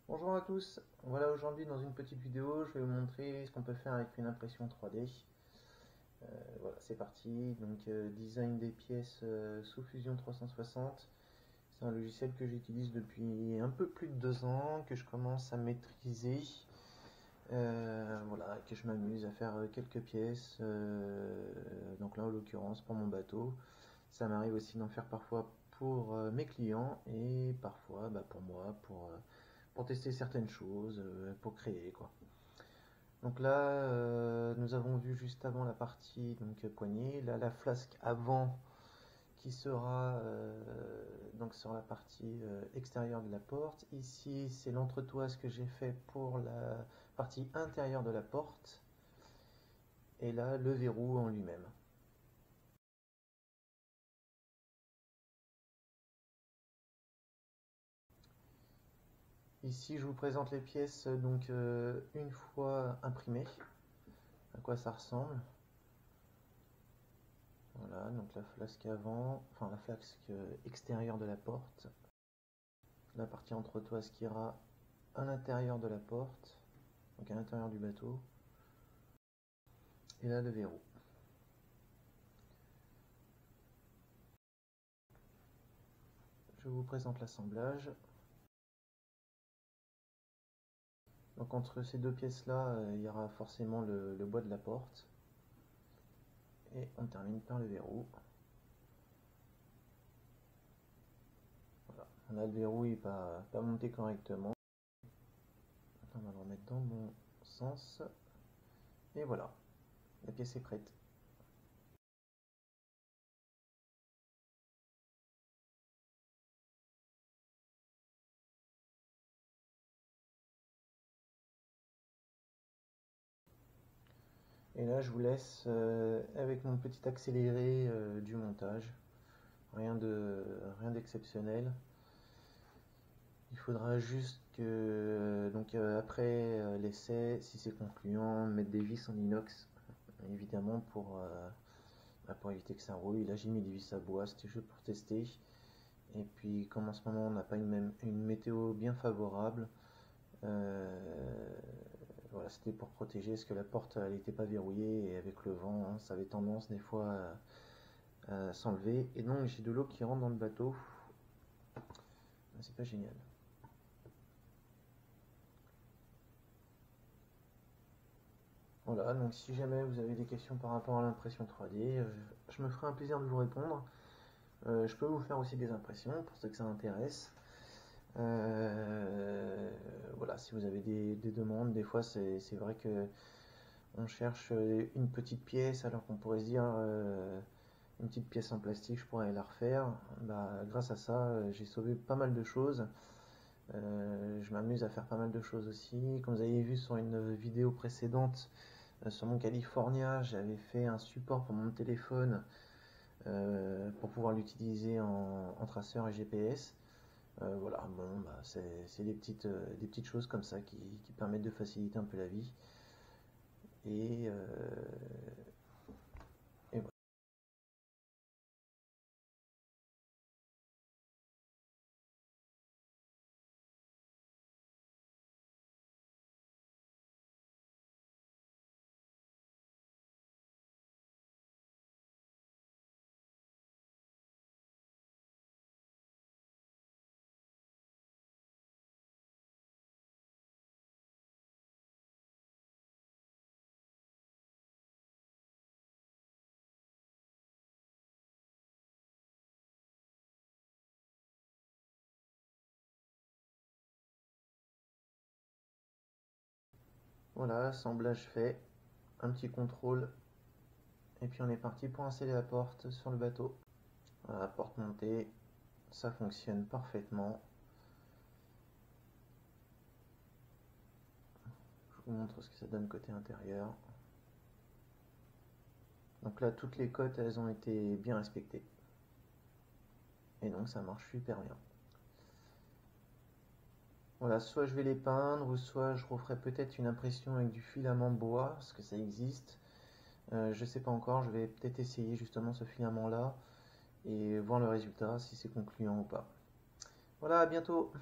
Bonjour à tous, voilà aujourd'hui dans une petite vidéo je vais vous montrer ce qu'on peut faire avec une impression 3D. Voilà c'est parti, donc design des pièces sous Fusion 360. C'est un logiciel que j'utilise depuis un peu plus de 2 ans, que je commence à maîtriser. Voilà, que je m'amuse à faire quelques pièces, donc là en l'occurrence pour mon bateau. Ça m'arrive aussi d'en faire parfois pour mes clients et parfois pour moi, pour tester certaines choses, pour créer quoi. Donc là, nous avons vu juste avant la partie donc poignée, là la flasque avant qui sera donc sur la partie extérieure de la porte. Ici, c'est l'entretoise que j'ai fait pour la partie intérieure de la porte. Et là, le verrou en lui-même. Ici, je vous présente les pièces donc une fois imprimées, à quoi ça ressemble. Voilà, donc la flasque avant, enfin la flasque extérieure de la porte, la partie entretoise qui ira à l'intérieur de la porte, donc à l'intérieur du bateau, et là le verrou. Je vous présente l'assemblage. Donc entre ces deux pièces là, il y aura forcément le bois de la porte, et on termine par le verrou. Voilà, on a le verrou, il va pas monter correctement. On va le remettre dans le bon sens, et voilà, la pièce est prête. Et là, je vous laisse avec mon petit accéléré du montage. Rien d'exceptionnel. Il faudra juste que, donc après l'essai, si c'est concluant, mettre des vis en inox, évidemment pour éviter que ça rouille. Là, j'ai mis des vis à bois, c'était juste pour tester. Et puis, comme en ce moment, on n'a pas une météo bien favorable, voilà, c'était pour protéger, parce que la porte, elle n'était pas verrouillée, et avec le vent, hein, ça avait tendance des fois à s'enlever. Et donc, j'ai de l'eau qui rentre dans le bateau. C'est pas génial. Voilà, donc si jamais vous avez des questions par rapport à l'impression 3D, je me ferai un plaisir de vous répondre. Je peux vous faire aussi des impressions pour ceux que ça intéresse. Voilà, si vous avez des demandes, des fois c'est vrai que on cherche une petite pièce alors qu'on pourrait se dire une petite pièce en plastique, je pourrais la refaire. Grâce à ça, j'ai sauvé pas mal de choses. Je m'amuse à faire pas mal de choses aussi. Comme vous avez vu sur une vidéo précédente, sur mon California, j'avais fait un support pour mon téléphone pour pouvoir l'utiliser en traceur et GPS. Voilà, bon, c'est des petites choses comme ça qui permettent de faciliter un peu la vie. Et, et voilà. Voilà, assemblage fait, un petit contrôle, et puis on est parti pour installer la porte sur le bateau. Voilà, porte montée, ça fonctionne parfaitement. Je vous montre ce que ça donne côté intérieur. Donc là, toutes les cotes, elles ont été bien respectées. Et donc ça marche super bien. Voilà, soit je vais les peindre, ou soit je referai peut-être une impression avec du filament bois, parce que ça existe. Je sais pas encore, je vais peut-être essayer justement ce filament-là, et voir le résultat, si c'est concluant ou pas. Voilà, à bientôt!